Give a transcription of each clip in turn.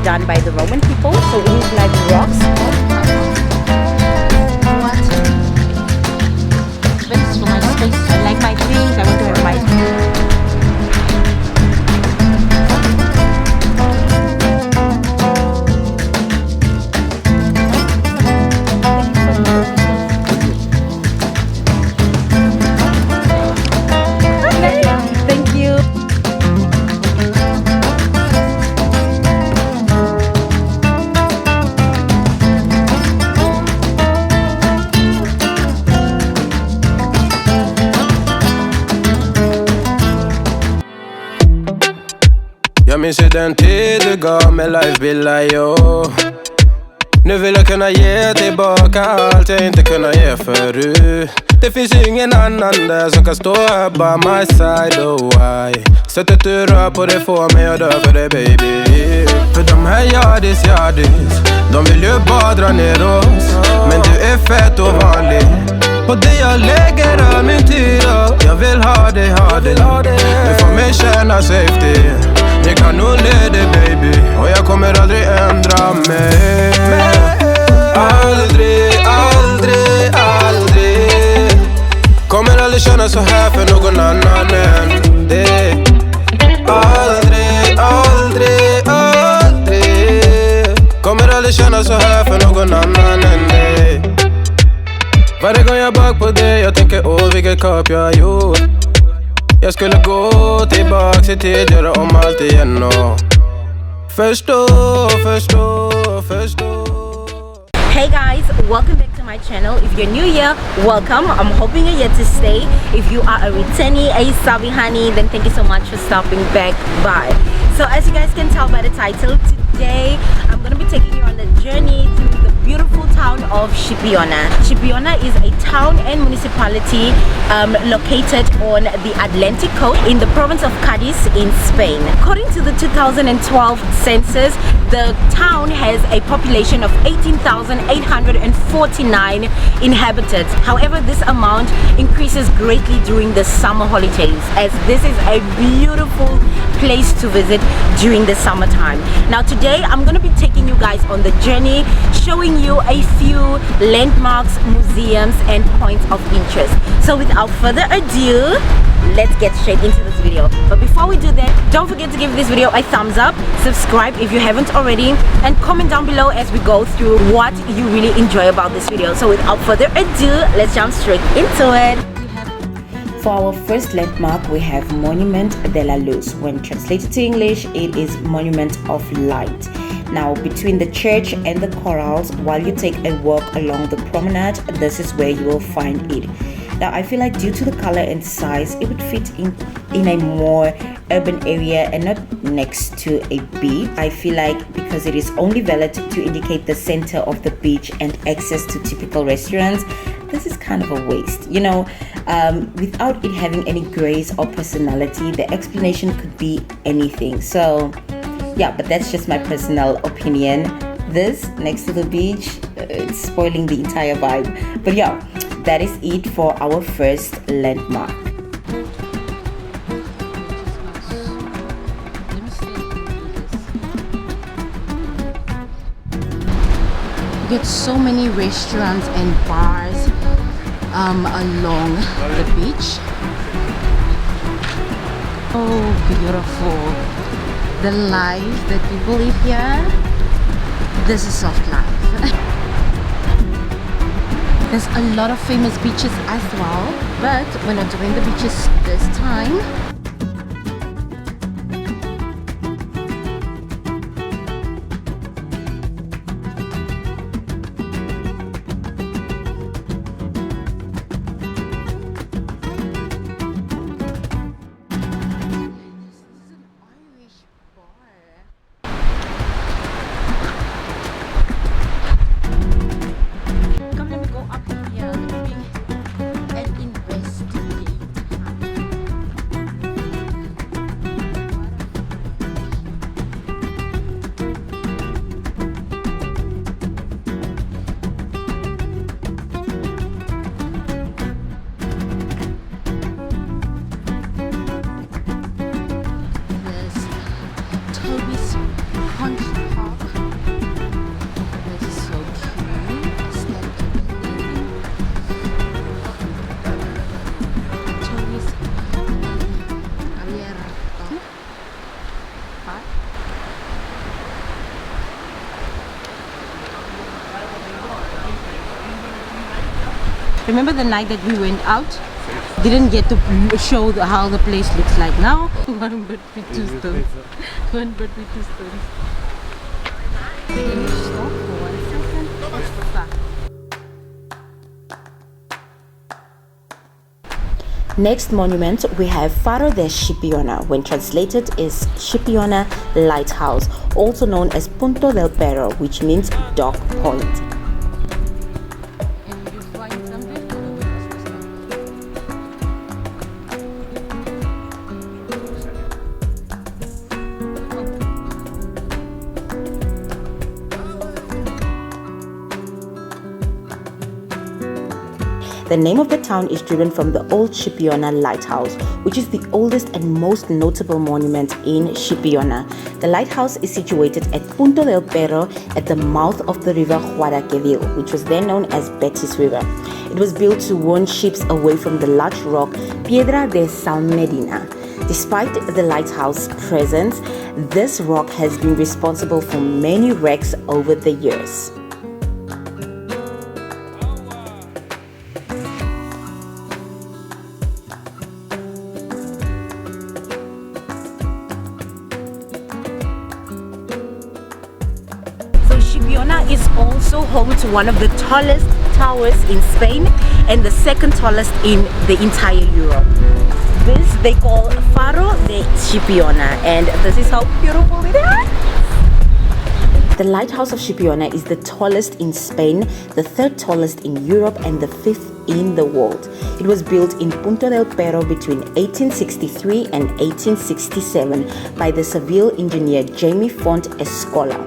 done by the Roman people, so it is like rocks. What? Space for my space. I like my things. I want to have my Jag minns ju den tid du gav mig life-bilder, yo. Nu vill jag kunna ge tillbaka allt jag inte kunnat ge förut. Det finns ju ingen annan där som kan stå här by my side, oh why. Sättet du rör på det får mig att dö för dig, baby. För de här yardis, de vill ju bara dra ner oss. Men du är fett och vanlig, och det jag lägger all min tid upp. Jag vill ha dig. Du får mig känna safety. Jag kan nog leda dig, baby, och jag kommer aldrig ändra mig. Aldrig kommer aldrig känna så här för någon annan än dig. Aldrig kommer aldrig känna så här för någon annan än dig. Varje gång jag bak på dig, jag tänker vilket kap jag har gjort. Jag skulle gå tillbaks i tid, göra om allt igen och förstå. Hey guys, welcome back to my channel. If you're new here, welcome. I'm hoping you're here to stay. If you are a returnee, a Savi honey, then thank you so much for stopping back by. So as you guys can tell by the title, today I'm going to be taking you on a journey through the beautiful town of Chipiona. Chipiona is a town and municipality located on the Atlantic coast in the province of Cádiz in Spain. According to the 2012 census, the town has a population of 18,849 inhabitants. However, this amount increases greatly during the summer holidays, as this is a beautiful place to visit during the summertime. Now today I'm going to be taking you guys on the journey, showing you a few landmarks, museums and points of interest. So without further ado, let's get straight into this video. But before we do that, don't forget to give this video a thumbs up, subscribe if you haven't already, and comment down below as we go through what you really enjoy about this video. So without further ado, let's jump straight into it. For our first landmark, we have Monument de la Luz. When translated to English, it is Monument of Light. Now, between the church and the corals, while you take a walk along the promenade, this is where you will find it. Now, I feel like due to the color and size, it would fit in a more urban area and not next to a beach. I feel like because it is only valid to indicate the center of the beach and access to typical restaurants, this is kind of a waste, you know. Without it having any grace or personality, the explanation could be anything. So yeah, but that's just my personal opinion. This next to the beach, it's spoiling the entire vibe. But yeah, that is it for our first landmark. You get so many restaurants and bars along the beach. Oh, beautiful. The life that people live here, this is soft life. There's a lot of famous beaches as well, but we're not doing the beaches this time. Remember the night that we went out? Didn't get to show how the place looks like now. One bird with two stones. One bird with two stones. Can you stop for 1 second? What's the fact? Next monument, we have Faro de Chipiona, when translated is Shipiana Lighthouse, also known as Punto del Perro, which means Dock Point. The name of the town is driven from the old Chipiona Lighthouse, which is the oldest and most notable monument in Chipiona. The lighthouse is situated at Punto del Perro at the mouth of the river Guadalquivir, which was then known as Betis River. It was built to warn ships away from the large rock Piedra de Salmedina. Despite the lighthouse presence, this rock has been responsible for many wrecks over the years. Chipiona is also home to one of the tallest towers in Spain and the second tallest in the entire Europe. This they call Faro de Chipiona, and this is how beautiful it is. The Lighthouse of Chipiona is the tallest in Spain, the third tallest in Europe, and the fifth in the world. It was built in Punto del Perro between 1863 and 1867 by the Seville engineer Jaime Font Escola.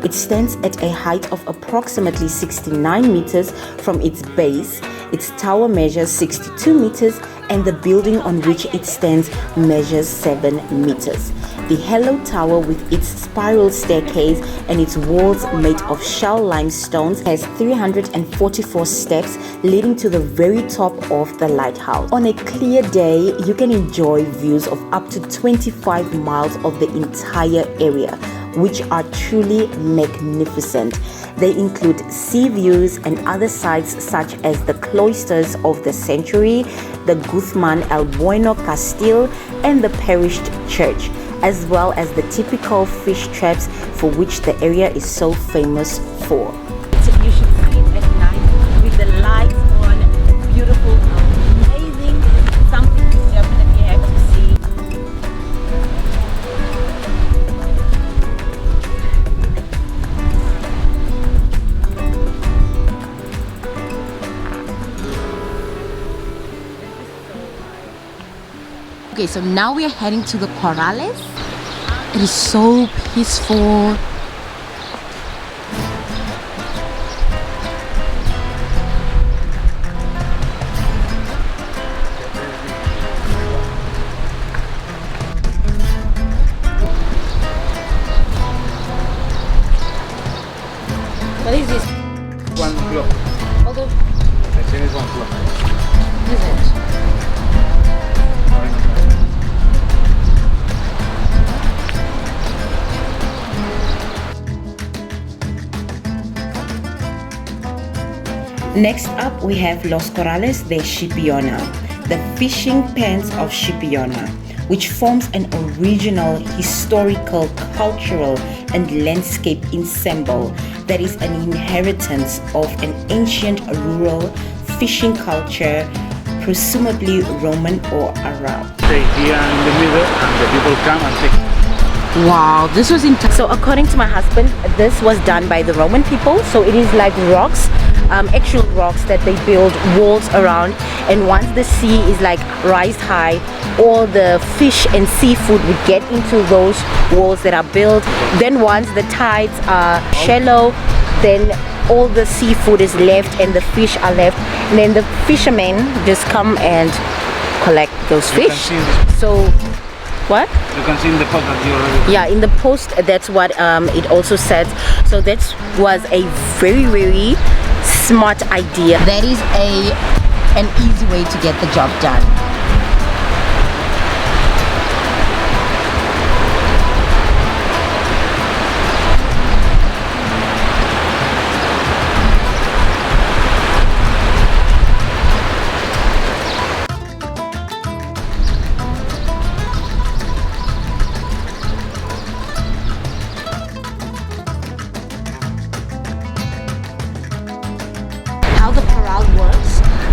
It stands at a height of approximately 69 meters from its base. Its tower measures 62 meters and the building on which it stands measures 7 meters. The Hello Tower, with its spiral staircase and its walls made of shell limestones, has 344 steps leading to the very top of the lighthouse. On a clear day, you can enjoy views of up to 25 miles of the entire area, which are truly magnificent. They include sea views and other sites such as the cloisters of the Sanctuary, the Guzman El Bueno Castile, and the Perished Church, as well as the typical fish traps for which the area is so famous for. You should see it at night with the lights on. Beautiful, amazing, something you definitely have to see. Okay, so now we are heading to the Corales. It is so peaceful. What is this? 1 clock. Although, I think it's 1 clock. is it? Next up, we have Los Corales de Chipiona, the fishing pens of Chipiona, which forms an original historical, cultural, and landscape ensemble that is an inheritance of an ancient rural fishing culture, presumably Roman or Arab. Stay here in the middle and the people come and take. Wow, this was so according to my husband, this was done by the Roman people. So it is like rocks, actual rocks that they build walls around, and once the sea is like rise high, all the fish and seafood would get into those walls that are built. Then once the tides are shallow, then all the seafood is left and the fish are left, and then the fishermen just come and collect those fish. So what? You can see in the post that you already. Yeah, in the post, that's what it also said. So that was a very, very smart idea. That is an easy way to get the job done.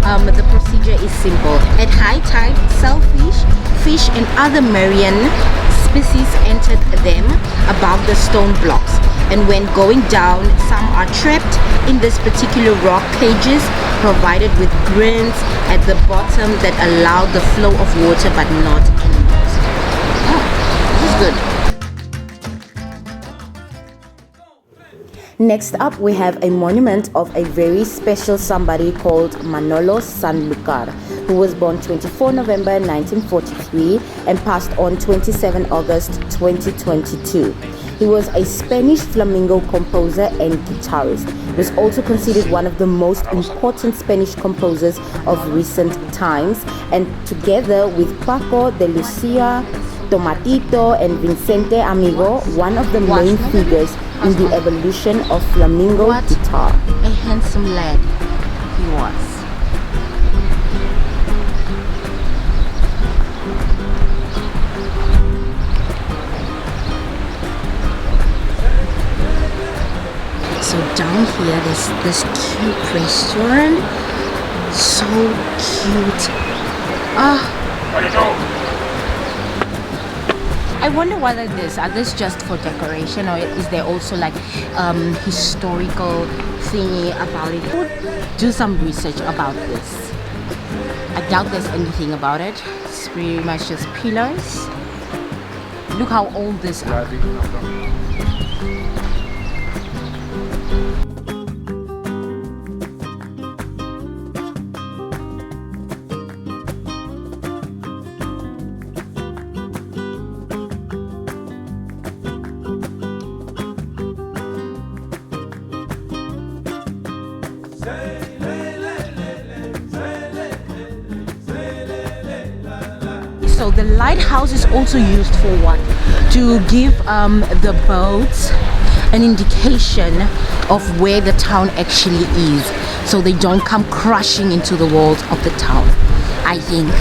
the procedure is simple. At high tide, shellfish, fish and other marine species entered them above the stone blocks, and when going down, some are trapped in this particular rock cages provided with grins at the bottom that allow the flow of water but not animals. Oh, this is good. Next up, we have a monument of a very special somebody called Manolo San, who was born 24 November 1943 and passed on 27 August 2022. He was a Spanish flamenco composer and guitarist. He was also considered one of the most important Spanish composers of recent times, and together with Paco de Lucia, Tomatito and Vicente Amigo, one of the main figures in the evolution of flamenco guitar. A handsome lad he was. So down here there's this cute restaurant. So cute. I wonder whether are this just for decoration, or is there also like historical thingy about it? We'll do some research about this. I doubt there's anything about it. It's pretty much just pillars. Look how old this is. So the lighthouse is also used for what? To give the boats an indication of where the town actually is, so they don't come crashing into the walls of the town, I think.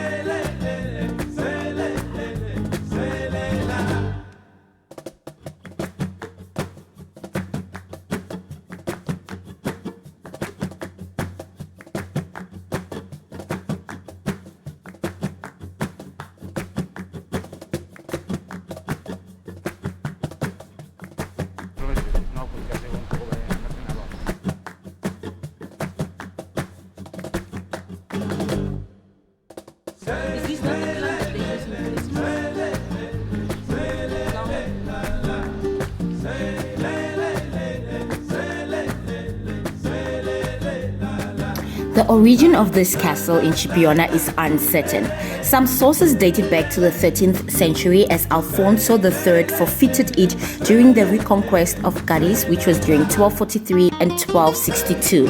The origin of this castle in Chipiona is uncertain. Some sources date it back to the 13th century, as Alfonso III forfeited it during the reconquest of Cádiz, which was during 1243 and 1262.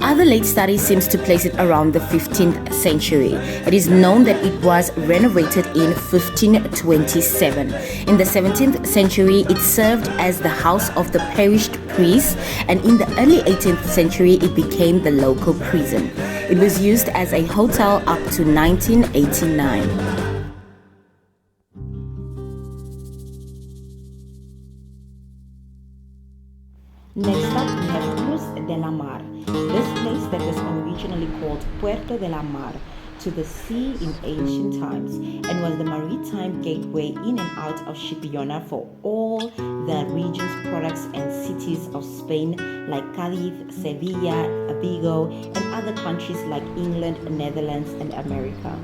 Other late studies seems to place it around the 15th century. It is known that it was renovated in 1527. In the 17th century, it served as the house of the perished priest, and in the early 18th century, it became the local prison. It was used as a hotel up to 1989. Next up, we have Cruz de la Mar. This place that was originally called Puerto de la Mar, to the sea in ancient times, and was the maritime gateway in and out of Chipiona for all the region's products and cities of Spain like Cádiz, Sevilla, Vigo, and other countries like England, Netherlands, and America.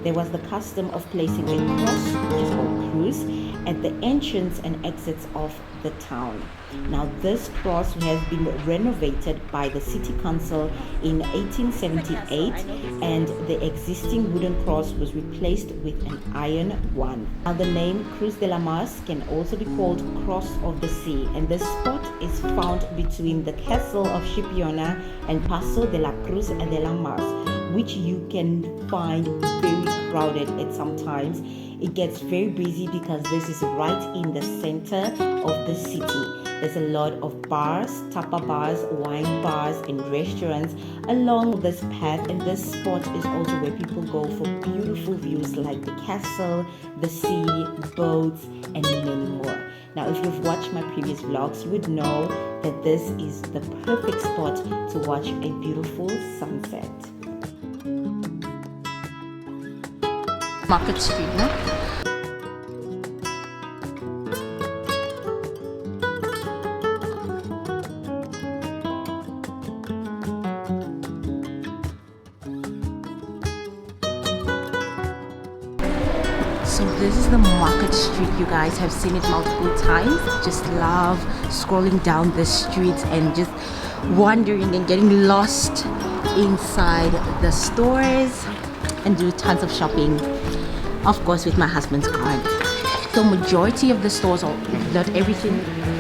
There was the custom of placing a cross, which is called cruz, at the entrance and exits of the town. Now this cross has been renovated by the city council in 1878, and the existing wooden cross was replaced with an iron one. Now the name Cruz de la Mar can also be called Cross of the Sea, and this spot is found between the castle of Shipiona and Paso de la Cruz de la Mar, which you can find very crowded at some times. It gets very busy because this is right in the center of the city. There's a lot of bars, tapa bars, wine bars, and restaurants along this path, and this spot is also where people go for beautiful views like the castle, the sea, boats, and many more. Now, if you've watched my previous vlogs, you would know that this is the perfect spot to watch a beautiful sunset. Market Street, no? So this is the Market Street. You guys have seen it multiple times. Just love scrolling down the streets and just wandering and getting lost inside the stores and do tons of shopping, of course with my husband's card. So majority of the stores, or not everything,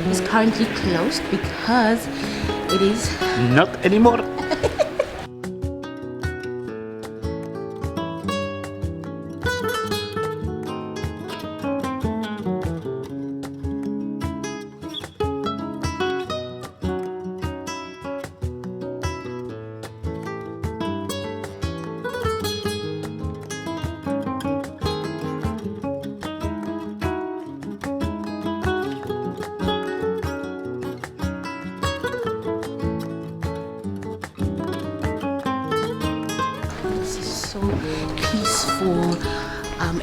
is currently closed because it is Not anymore. peaceful.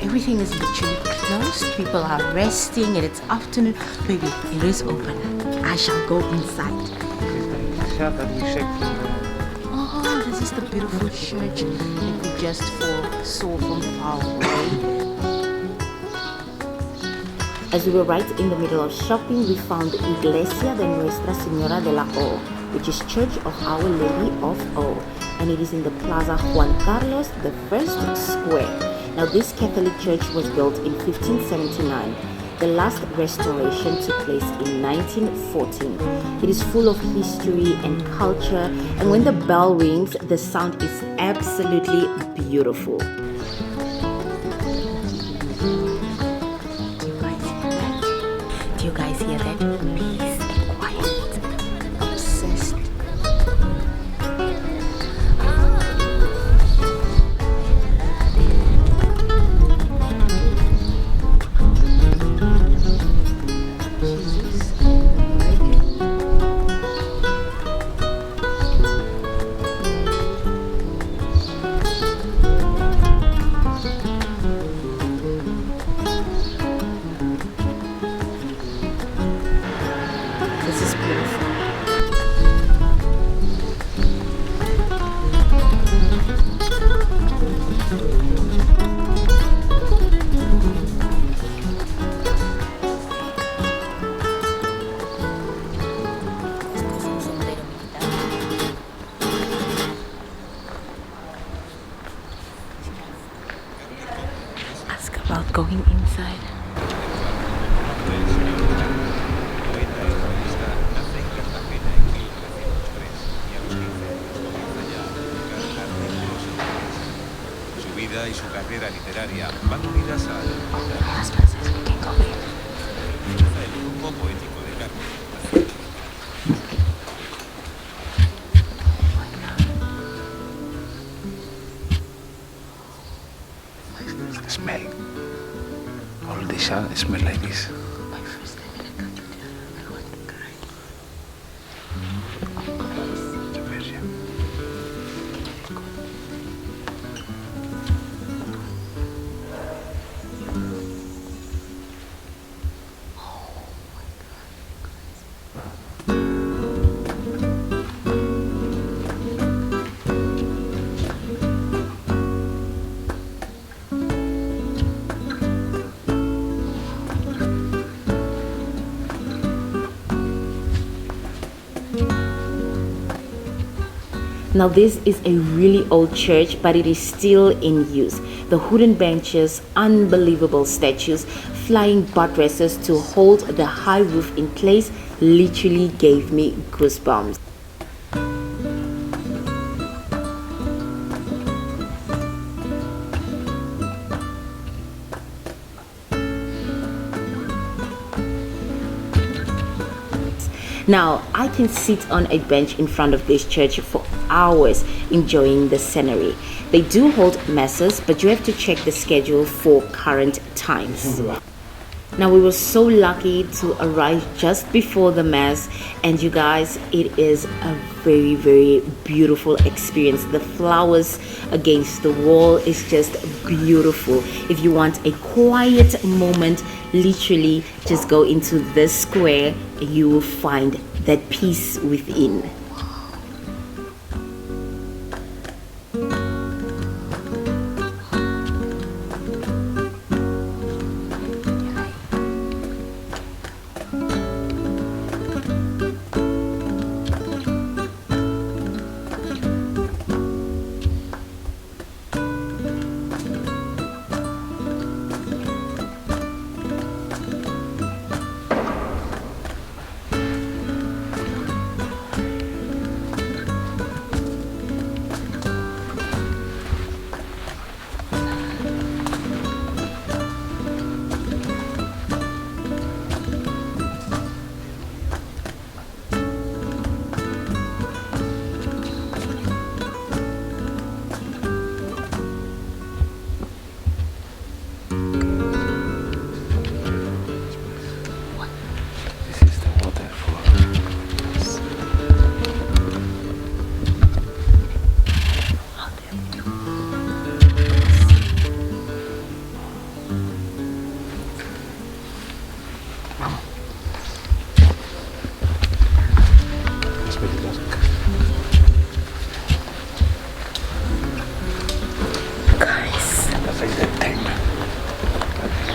Everything is literally closed. People are resting and it's afternoon. Baby, it is open. I shall go inside. Oh, this is the beautiful church that we just saw from far away. As we were right in the middle of shopping, we found Iglesia de Nuestra Señora de la O, which is Church of Our Lady of O, and it is in the Plaza Juan Carlos I Square. Now this Catholic church was built in 1579. The last restoration took place in 1914. It is full of history and culture, and when the bell rings, the sound is absolutely beautiful. Do you guys hear that? Peace and quiet. Obsessed. This is beautiful. Ask about going inside. Y su carrera literaria van unidas al grupo poético de Cádiz. The smell. All the sun smell like this. My first time in a cathedral, I want to cry. Now this is a really old church, but it is still in use. The wooden benches, unbelievable statues, flying buttresses to hold the high roof in place literally gave me goosebumps. Now, I can sit on a bench in front of this church for hours enjoying the scenery. They do hold masses, but you have to check the schedule for current times. Now we were so lucky to arrive just before the mass, and you guys, it is a very, very beautiful experience. The flowers against the wall is just beautiful. If you want a quiet moment, literally just go into this square and you will find that peace within.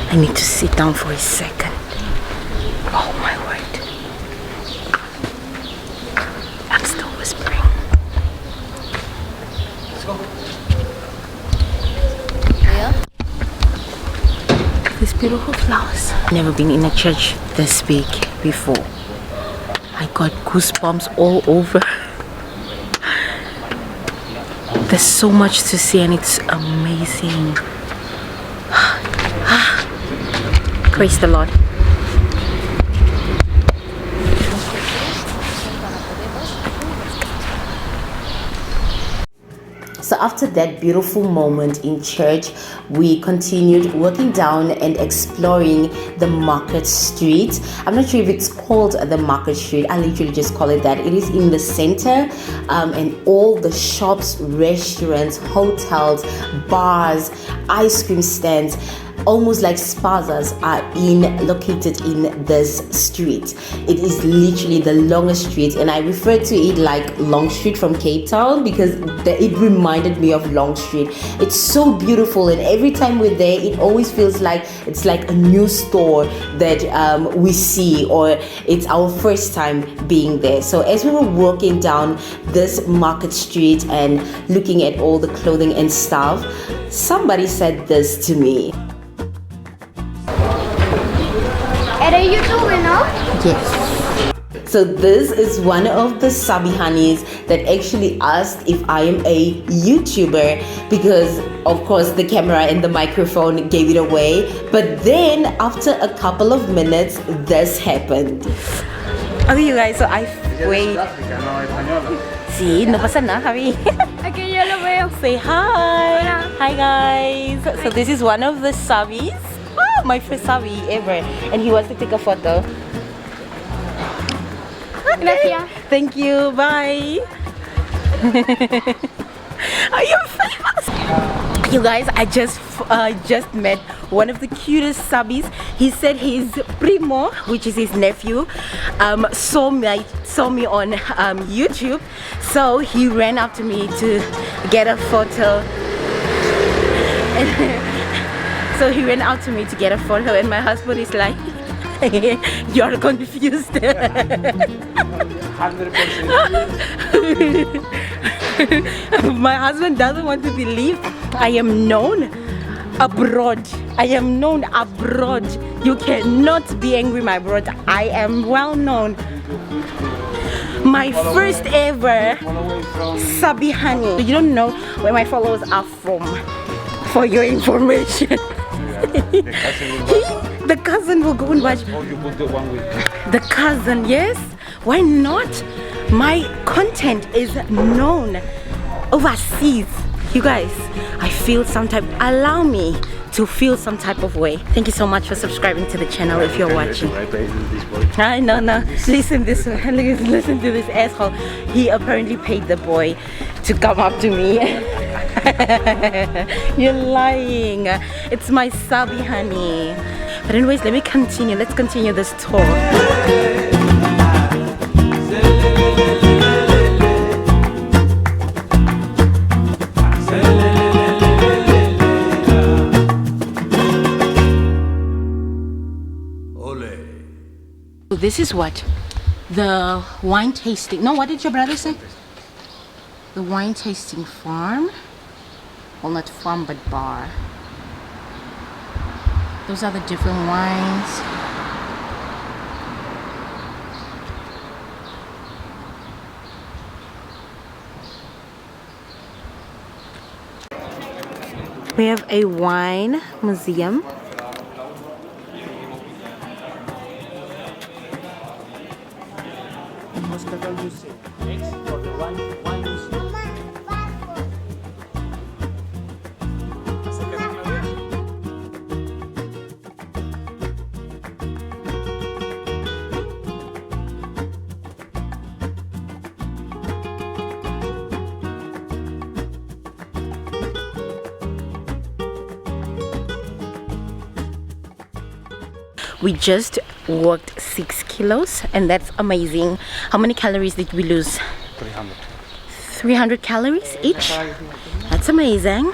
I need to sit down for a second. Oh my word. I'm still whispering. Let's go. Yeah. These beautiful flowers. Never been in a church this big before. I got goosebumps all over. There's so much to see and it's amazing. Praise the Lord. So after that beautiful moment in church, we continued walking down and exploring the market street. I'm not sure if it's called the market street. I literally just call it that. It is in the center, and all the shops, restaurants, hotels, bars, ice cream stands, almost like spazas are located in this street. It is literally the longest street, and I refer to it like Long Street from Cape Town because it reminded me of Long Street. It's so beautiful, and every time we're there it always feels like it's like a new store that we see, or it's our first time being there. So as we were walking down this market street and looking at all the clothing and stuff, somebody said this to me. Are you doing now? Yes. So this is one of the Sabihanis that actually asked if I am a YouTuber, because of course the camera and the microphone gave it away. But then after a couple of minutes, this happened. Okay, you guys, so I wait. See, no pasa nada, Javi. Aquí yo lo veo. Say hi. Hola. Hi guys. So this is one of the Sabis. My first Sabi ever, and he wants to take a photo. Gracias. Thank you. Bye. Are you famous? You guys, I just met one of the cutest Sabis. He said his primo, which is his nephew, saw me on YouTube, so he ran up to me to get a photo. So he went out to me to get a photo, and my husband is like, you're confused. 100%. My husband doesn't want to believe I am known abroad. I am known abroad. You cannot be angry, my brother. I am well known. My first ever Sabihani. You don't know where my followers are from, for your information. The cousin will go and watch. Oh, you booked the 1 week. The cousin, yes. Why not? My content is known overseas. You guys, I feel sometimes allow me to feel some type of way. Thank you so much for subscribing to the channel if you're watching. No, listen this listen to this asshole. He apparently paid the boy to come up to me. You're lying. It's my subby, honey. But anyways, let me continue. Let's continue this tour. So this is what? The wine tasting. No, what did your brother say? The wine tasting farm. Well, not farm, but bar. Those are the different wines. We have a wine museum. We just walked 6 kilos and that's amazing. How many calories did we lose? 300. 300 calories each? That's amazing.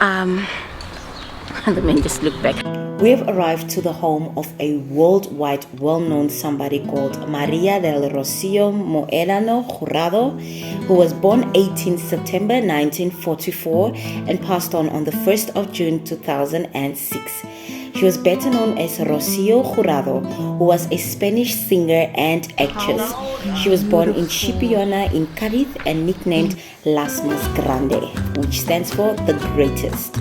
The man just looked back. We have arrived to the home of a worldwide well-known somebody called Maria del Rocio Jurado, who was born 18 September 1944 and passed on the 1st of June 2006. She was better known as Rocio Jurado, who was a Spanish singer and actress. She was born in Chipiona in Cádiz and nicknamed Las Más Grande, which stands for the greatest.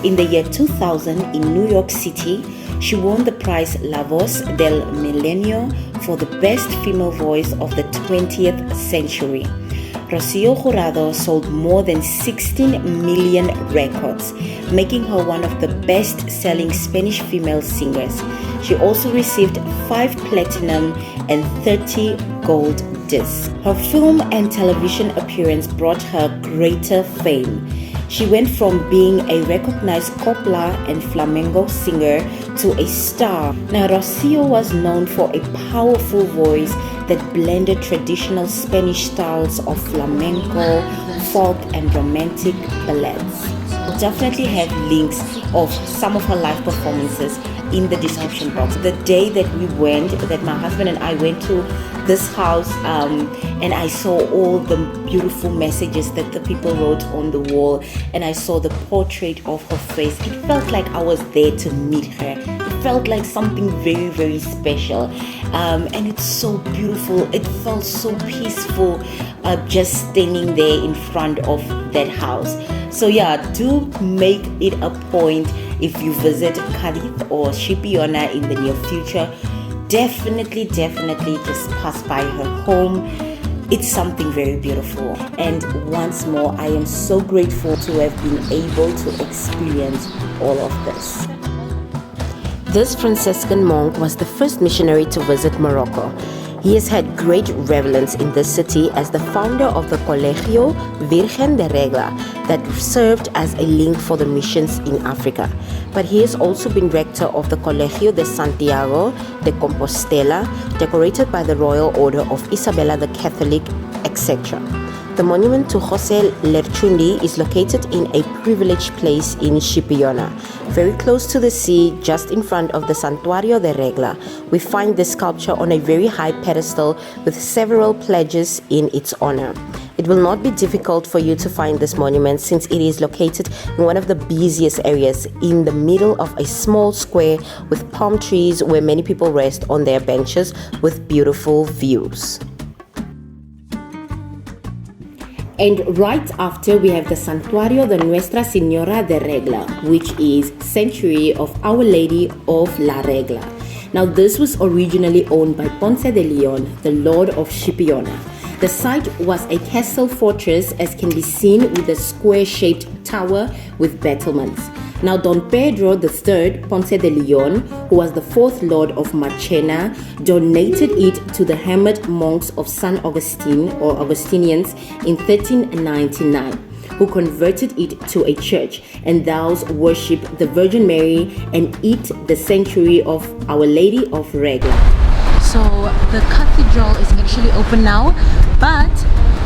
In the year 2000 in New York City, she won the prize La Voz del Milenio for the best female voice of the 20th century. Rocio Jurado sold more than 16 million records, making her one of the best-selling Spanish female singers. She also received 5 platinum and 30 gold discs. Her film and television appearance brought her greater fame. She went from being a recognized copla and flamenco singer to a star. Now, Rocio was known for a powerful voice that blended traditional Spanish styles of flamenco, folk, and romantic ballads. We'll definitely have links of some of her live performances in the description box. The day that we went, that my husband and I went to this house, and I saw all the beautiful messages that the people wrote on the wall, and I saw the portrait of her face. It felt like I was there to meet her. It felt like something very, very special, and it's so beautiful. It felt so peaceful just standing there in front of that house. So yeah, do make it a point if you visit Cádiz or Chipiona in the near future. Definitely just pass by her home. It's something very beautiful. And once more, I am so grateful to have been able to experience all of this. This Franciscan monk was the first missionary to visit Morocco. He has had great relevance in this city as the founder of the Colegio Virgen de Regla that served as a link for the missions in Africa. But he has also been rector of the Colegio de Santiago de Compostela, decorated by the Royal Order of Isabella the Catholic, etc. The monument to Jose Lerchundi is located in a privileged place in Shipiona, very close to the sea, just in front of the Santuario de Regla. We find this sculpture on a very high pedestal with several pledges in its honor. It will not be difficult for you to find this monument since it is located in one of the busiest areas in the middle of a small square with palm trees where many people rest on their benches with beautiful views. And right after, we have the Santuario de Nuestra Señora de Regla, which is Sanctuary of Our Lady of La Regla. Now, this was originally owned by Ponce de Leon, the Lord of Chipiona. The site was a castle fortress, as can be seen with a square-shaped tower with battlements. Now, Don Pedro III Ponce de Leon, who was the fourth Lord of Marchena, donated it to the hermit monks of San Augustine or Augustinians in 1399, who converted it to a church and thus worship the Virgin Mary and it the sanctuary of Our Lady of Regla. So the cathedral is actually open now, but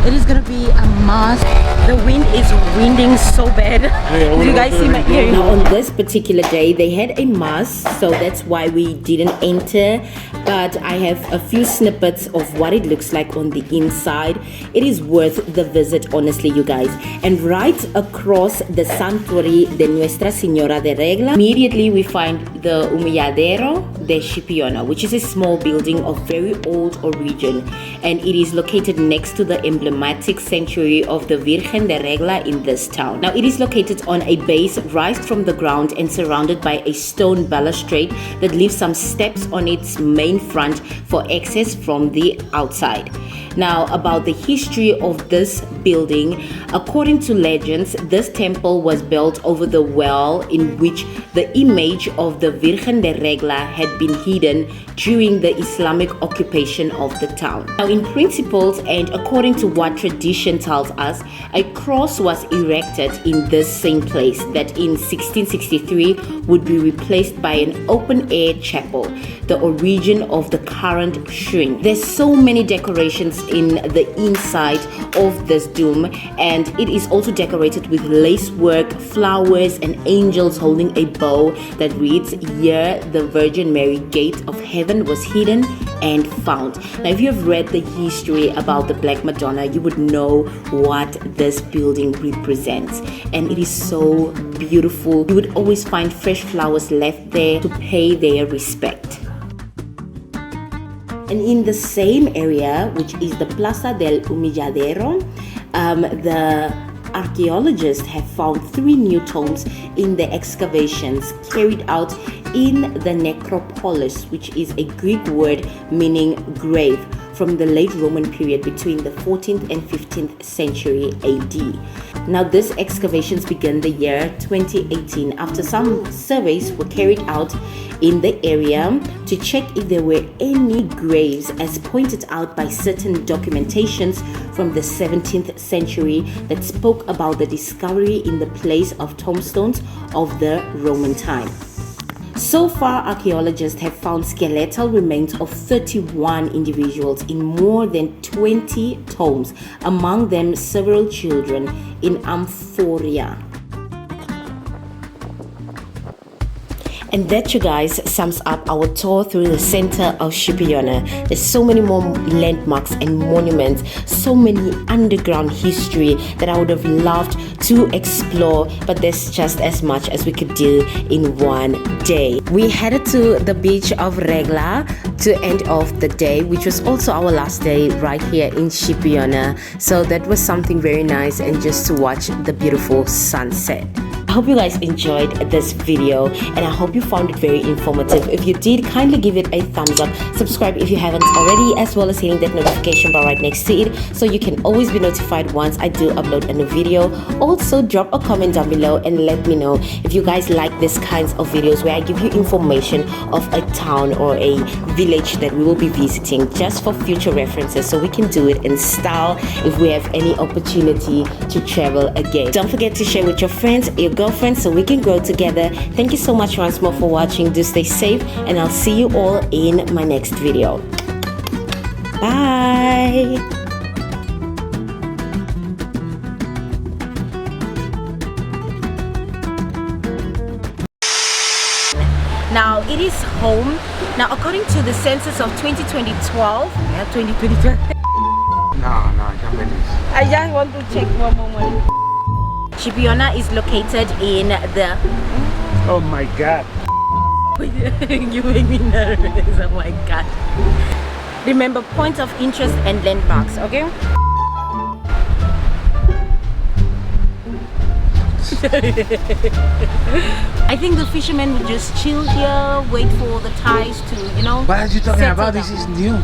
it is gonna be a mass. The wind is winding so bad. Do you guys see my ear? Now on this particular day they had a mass, so that's why we didn't enter, but I have a few snippets of what it looks like on the inside. It is worth the visit, honestly, you guys. And right across the Santuary de Nuestra Señora de Regla, immediately we find the Humilladero de Chipiona, which is a small building of very old origin, and it is located next to the emblematic sanctuary of the Virgen de Regla in this town. Now it is located on a base raised from the ground and surrounded by a stone balustrade that leaves some steps on its main front for access from the outside. Now, about the history of this building, according to legends, this temple was built over the well in which the image of the Virgen de Regla had been hidden during the Islamic occupation of the town. Now, in principles and according to what tradition tells us, a cross was erected in this same place that in 1663 would be replaced by an open-air chapel, the origin of the current shrine. There's so many decorations in the inside of this dome, and it is also decorated with lacework, flowers, and angels holding a bow that reads, "Here the Virgin Mary gate of heaven was hidden and found." Now, if you have read the history about the Black Madonna, you would know what this building represents, and it is so beautiful. You would always find fresh flowers left there to pay their respect. And in the same area, which is the Plaza del Humilladero, the archaeologists have found 3 new tombs in the excavations carried out in the necropolis, which is a Greek word meaning grave, from the late Roman period between the 14th and 15th century AD. Now, these excavations began the year 2018 after some surveys were carried out in the area to check if there were any graves, as pointed out by certain documentations from the 17th century that spoke about the discovery in the place of tombstones of the Roman time. So far, archaeologists have found skeletal remains of 31 individuals in more than 20 tombs, among them several children in Amphoria. And that, you guys, sums up our tour through the center of Chipiona. There's so many more landmarks and monuments, so many underground history that I would have loved to explore, but there's just as much as we could do in one day. We headed to the beach of Regla to end off the day, which was also our last day right here in Chipiona. So that was something very nice, and just to watch the beautiful sunset. I hope you guys enjoyed this video, and I hope you found it very informative. If you did, kindly give it a thumbs up, subscribe if you haven't already, as well as hitting that notification bar right next to it so you can always be notified once I do upload a new video. Also, drop a comment down below and let me know if you guys like these kinds of videos where I give you information of a town or a village that we will be visiting, just for future references, so we can do it in style if we have any opportunity to travel again. Don't forget to share with your friends, your girlfriends, so we can grow together. Thank you so much once more for watching. Do stay safe, and I'll see you all in my next video. Bye. Now it is home. Now, according to the census of 2012, yeah, 2012. I just want to check one moment. Chipiona is located in the... Oh my god. You make me nervous, oh my god. Remember, points of interest and landmarks, okay? I think the fishermen would just chill here, wait for the tides to, you know. What are you talking about? down. This is new.